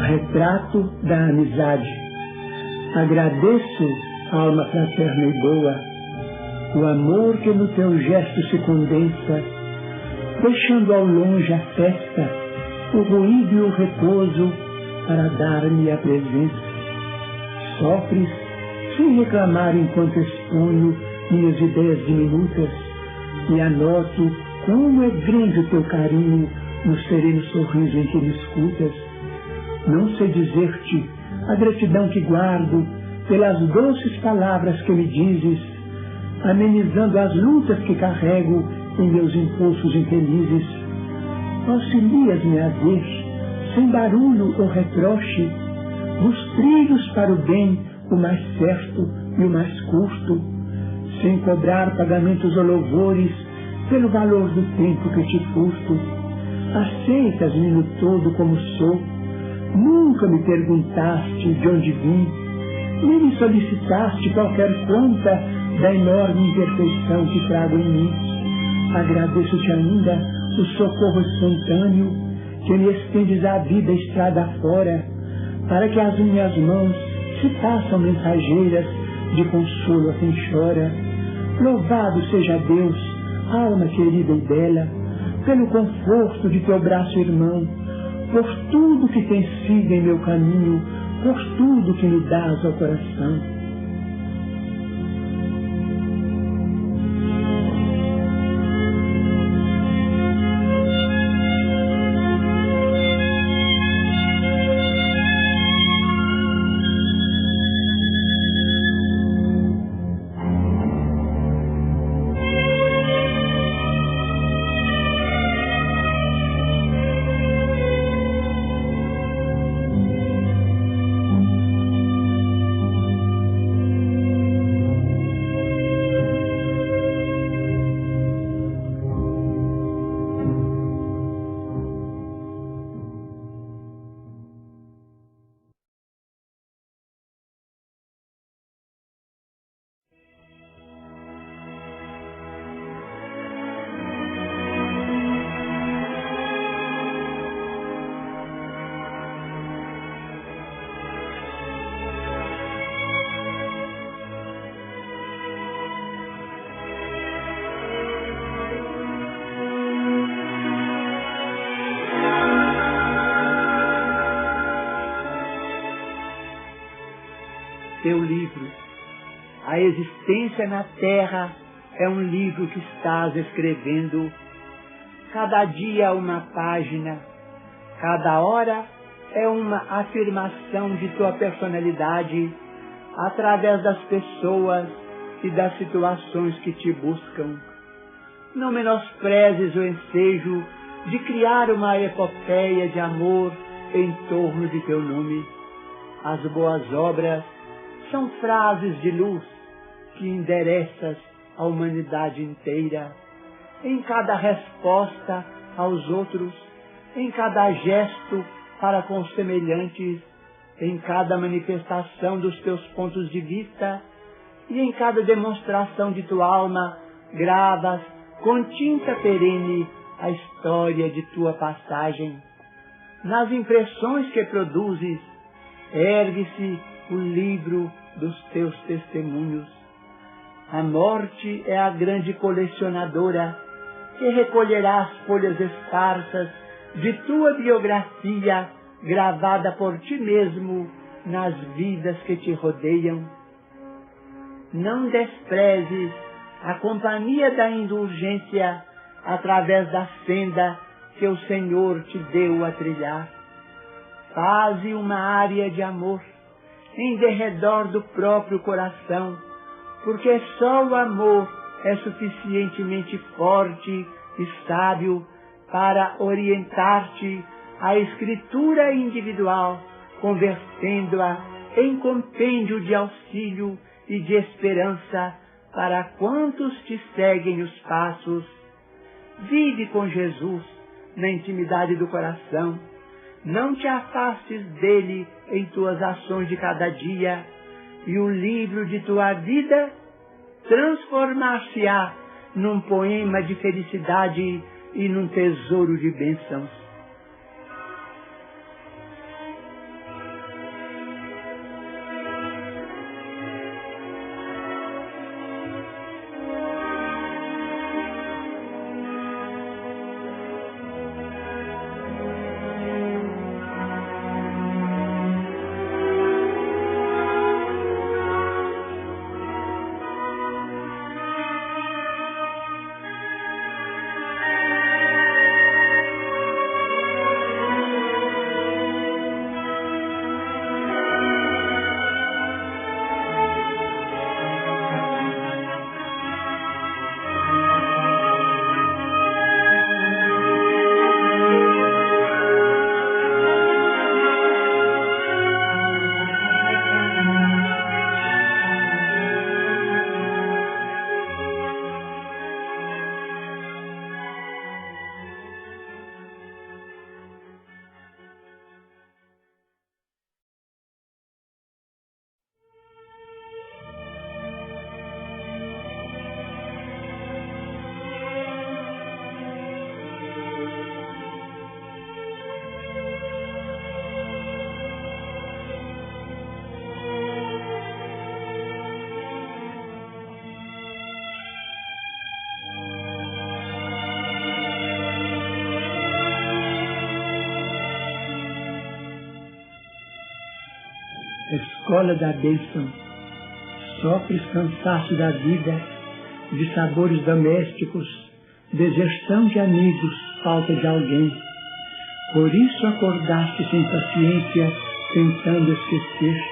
Retrato da amizade. Agradeço, alma fraterna e boa, o amor que no teu gesto se condensa, deixando ao longe a festa, o ruído e o repouso, para dar-me a presença. Sofres sem reclamar enquanto exponho minhas ideias diminutas, e anoto como é grande o teu carinho no sereno sorriso em que me escutas. Não sei dizer-te a gratidão que guardo pelas doces palavras que me dizes, amenizando as lutas que carrego em meus impulsos infelizes. Auxilias-me a ver, sem barulho ou reproche, nos trilhos para o bem o mais certo e o mais curto, sem cobrar pagamentos ou louvores pelo valor do tempo que te furto. Aceitas-me no todo como sou, nunca me perguntaste de onde vim, nem me solicitaste qualquer conta da enorme imperfeição que trago em mim. Agradeço-te ainda o socorro espontâneo que me estendes a vida estrada fora, para que as minhas mãos se façam mensageiras de consolo a quem chora. Louvado seja Deus, alma querida e bela, pelo conforto de teu braço irmão, por tudo que tens sido em meu caminho, por tudo que me dás ao coração. Teu livro, a existência na terra, é um livro que estás escrevendo. Cada dia uma página, cada hora é uma afirmação de tua personalidade através das pessoas e das situações que te buscam. Não menosprezes o ensejo de criar uma epopeia de amor em torno de teu nome. As boas obras são frases de luz que endereças à humanidade inteira, em cada resposta aos outros, em cada gesto para com os semelhantes, em cada manifestação dos teus pontos de vista e em cada demonstração de tua alma, gravas com tinta perene a história de tua passagem. Nas impressões que produzes, ergue-se o livro dos teus testemunhos. A morte é a grande colecionadora que recolherá as folhas esparsas de tua biografia gravada por ti mesmo nas vidas que te rodeiam. Não desprezes a companhia da indulgência através da senda que o Senhor te deu a trilhar. Faze uma área de amor em derredor do próprio coração, porque só o amor é suficientemente forte e sábio para orientar-te à escritura individual, convertendo-a em compêndio de auxílio e de esperança para quantos te seguem os passos. Vive com Jesus na intimidade do coração. Não te afastes dele em tuas ações de cada dia, e o livro de tua vida transformar-se-á num poema de felicidade e num tesouro de bênçãos. escola da bênção. Sofres cansaço da vida, de sabores domésticos, deserção de amigos, falta de alguém. Por isso acordaste sem paciência, tentando esquecer.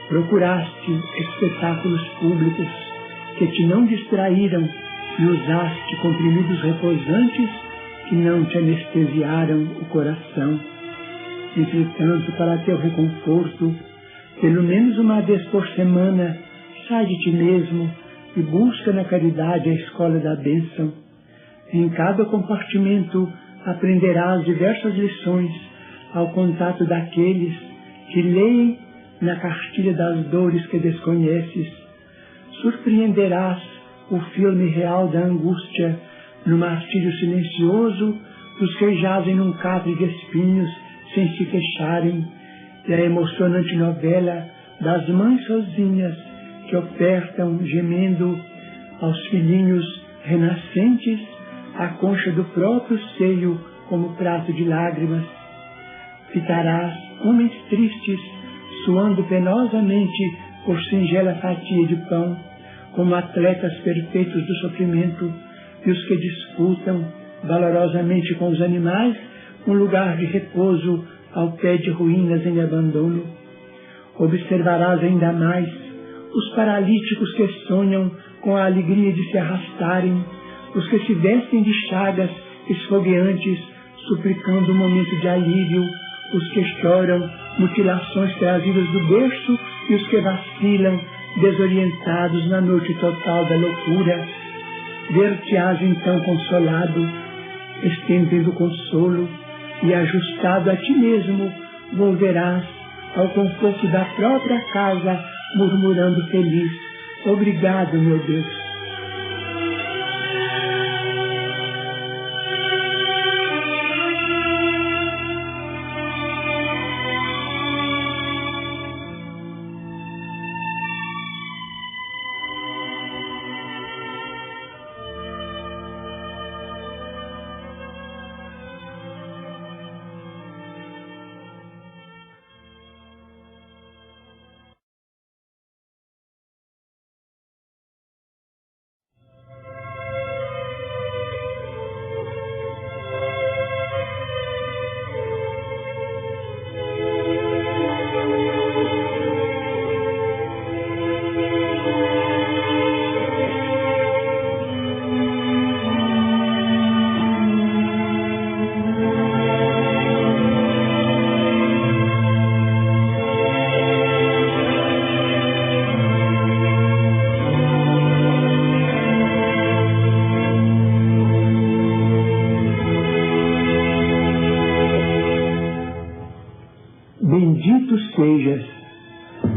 Procuraste espetáculos públicos que te não distraíram e usaste comprimidos reposantes que não te anestesiaram o coração. Entretanto, para teu reconforto, pelo menos uma vez por semana, sai de ti mesmo e busca na caridade a escola da bênção. Em cada compartimento aprenderás diversas lições ao contato daqueles que leem na cartilha das dores que desconheces. Surpreenderás o filme real da angústia no martírio silencioso dos que jazem num catre de espinhos sem se queixarem, e a emocionante novela das mães sozinhas que ofertam, gemendo, aos filhinhos renascentes a concha do próprio seio como prato de lágrimas. Fitarás homens tristes, suando penosamente por singela fatia de pão, como atletas perfeitos do sofrimento, e os que disputam valorosamente com os animais um lugar de repouso ao pé de ruínas em abandono. Observarás ainda mais os paralíticos que sonham com a alegria de se arrastarem, os que se vestem de chagas esfogueantes, suplicando um momento de alívio, os que choram mutilações trazidas do berço e os que vacilam, desorientados na noite total da loucura. Ver-te-ás então consolado, estendendo consolo, e ajustado a ti mesmo, volverás ao conforto da própria casa, murmurando feliz: obrigado, meu Deus.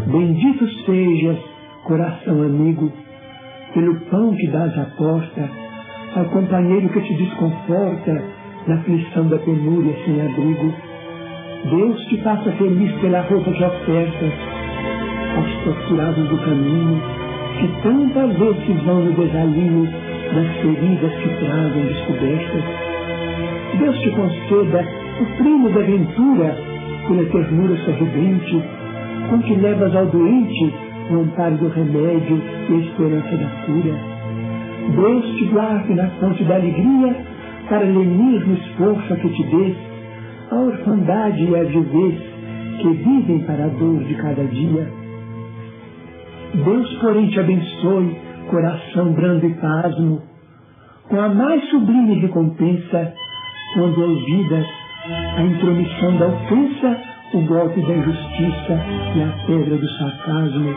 Bendito sejas, coração amigo, pelo pão que dás à porta, ao companheiro que te desconforta na aflição da penúria sem abrigo. Deus te faça feliz pela roupa que ofertas aos torturados do caminho, que tantas vezes vão no desalinho das feridas que trazem descobertas. Deus te conceda o prêmio da ventura pela ternura sorridente, com que levas ao doente o amparo do remédio e a esperança da cura. Deus te guarde na fonte da alegria, para lenir no esforço a que te dês a orfandade e a viuvez que vivem para a dor de cada dia. Deus, porém, te abençoe, coração brando e pasmo, com a mais sublime recompensa, quando ouvidas a intromissão da ofensa, o golpe da injustiça e a pedra do sarcasmo.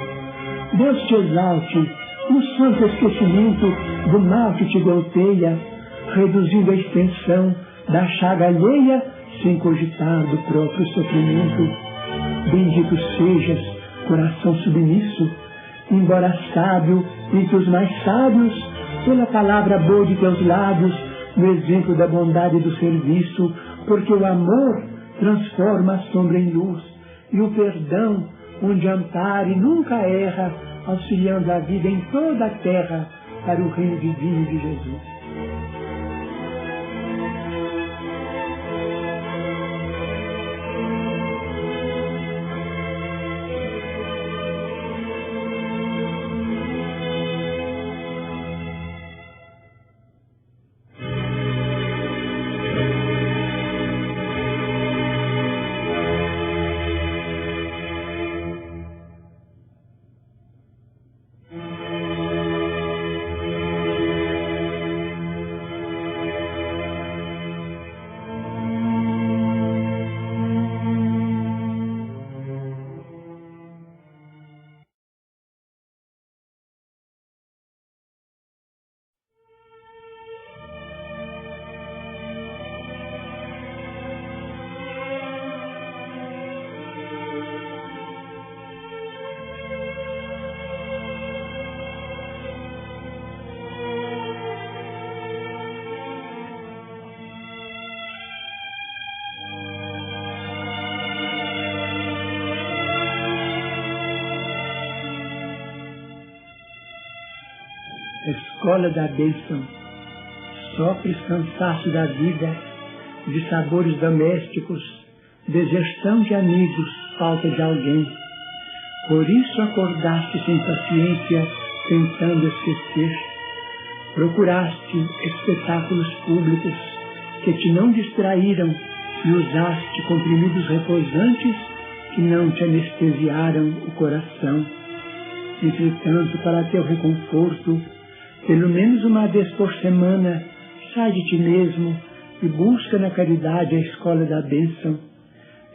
Deus te exalte no santo esquecimento do mal que te golpeia, reduzindo a extensão da chaga alheia sem cogitar do próprio sofrimento. Bendito sejas, coração submisso, embora sábio entre os mais sábios, pela palavra boa de teus lábios, no exemplo da bondade e do serviço, porque o amor transforma a sombra em luz, e o perdão, onde ampara e nunca erra, auxiliando a vida em toda a terra para o reino divino de Jesus. escola da bênção. Sofres cansaço da vida, de sabores domésticos, deserção de amigos, falta de alguém. Por isso acordaste sem paciência, tentando esquecer. Procuraste espetáculos públicos que te não distraíram e usaste comprimidos reposantes que não te anestesiaram o coração. Entretanto, para teu reconforto, pelo menos uma vez por semana, sai de ti mesmo e busca na caridade a escola da bênção.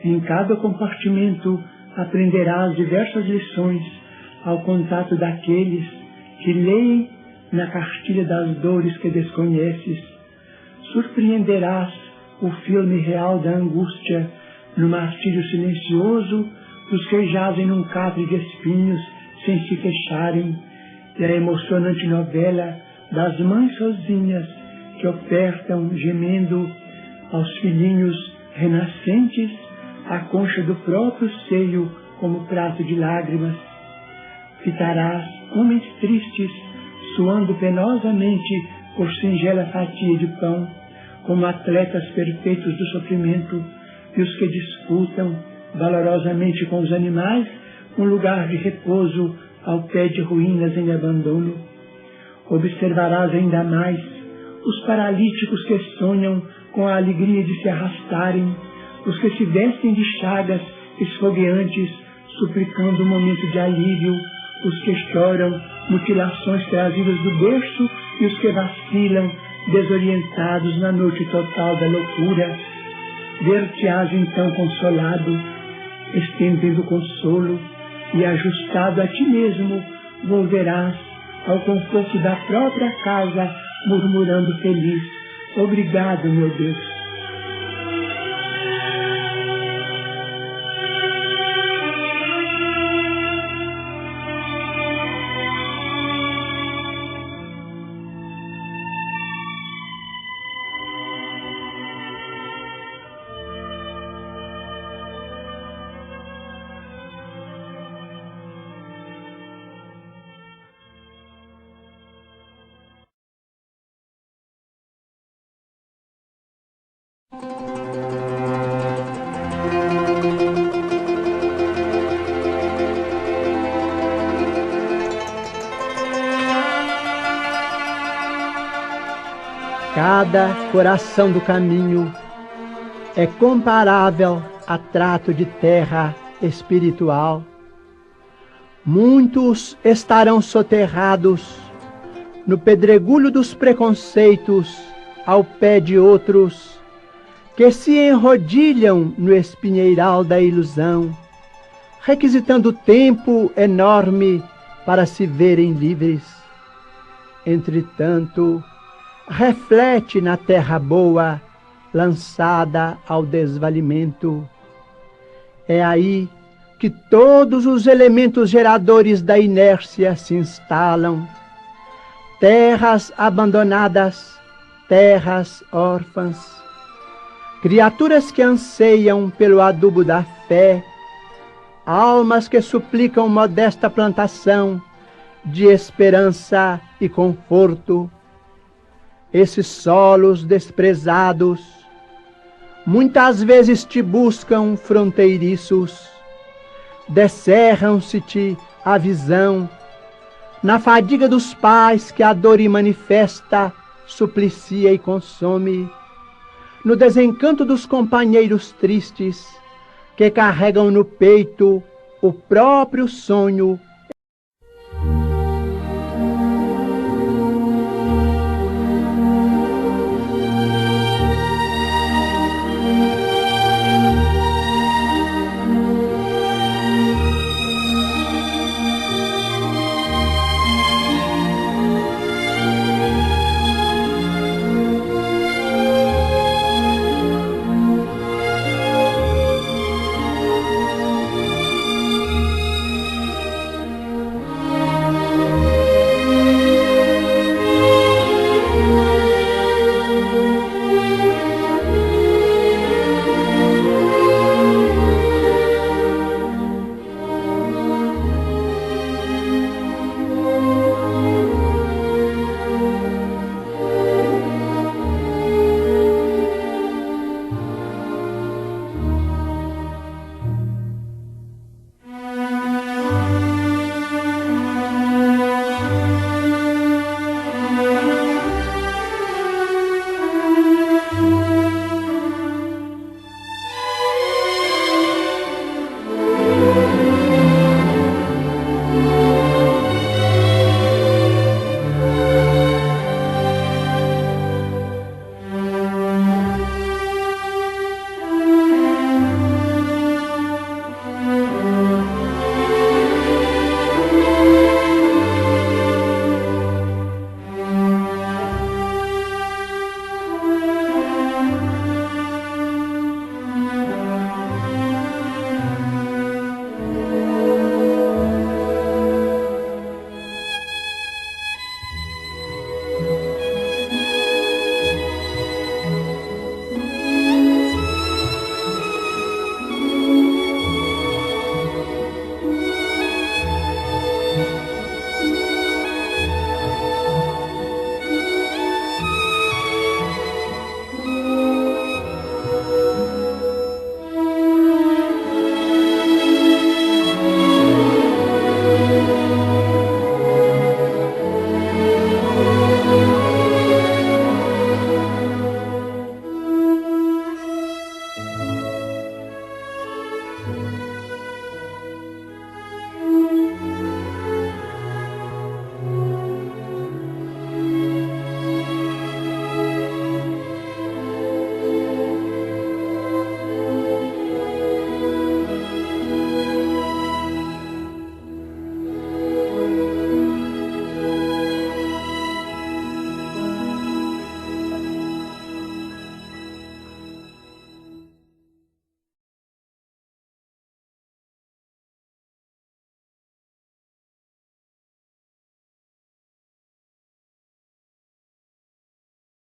Em cada compartimento aprenderás diversas lições ao contato daqueles que leem na cartilha das dores que desconheces. Surpreenderás o filme real da angústia no martírio silencioso dos que jazem num catre de espinhos sem se queixarem, e a emocionante novela das mães sozinhas que ofertam, gemendo, aos filhinhos renascentes a concha do próprio seio como prato de lágrimas. Fitarás homens tristes, suando penosamente por singela fatia de pão, como atletas perfeitos do sofrimento, e os que disputam valorosamente com os animais um lugar de repouso ao pé de ruínas em abandono. Observarás ainda mais os paralíticos que sonham com a alegria de se arrastarem, os que se vestem de chagas esfogueantes, suplicando um momento de alívio, os que choram mutilações trazidas do berço e os que vacilam, desorientados na noite total da loucura. Ver-te-ás então consolado, estendendo consolo, e ajustado a ti mesmo, volverás ao conforto da própria casa, murmurando feliz: obrigado, meu Deus. Cada coração do caminho é comparável a trato de terra espiritual. Muitos estarão soterrados no pedregulho dos preconceitos ao pé de outros que se enrodilham no espinheiral da ilusão, requisitando tempo enorme para se verem livres. Entretanto, reflete na terra boa, lançada ao desvalimento. É aí que todos os elementos geradores da inércia se instalam. Terras abandonadas, terras órfãs, criaturas que anseiam pelo adubo da fé, almas que suplicam modesta plantação de esperança e conforto. Esses solos desprezados muitas vezes te buscam fronteiriços, descerram-se-te a visão, na fadiga dos pais que a dor manifesta, suplicia e consome, no desencanto dos companheiros tristes que carregam no peito o próprio sonho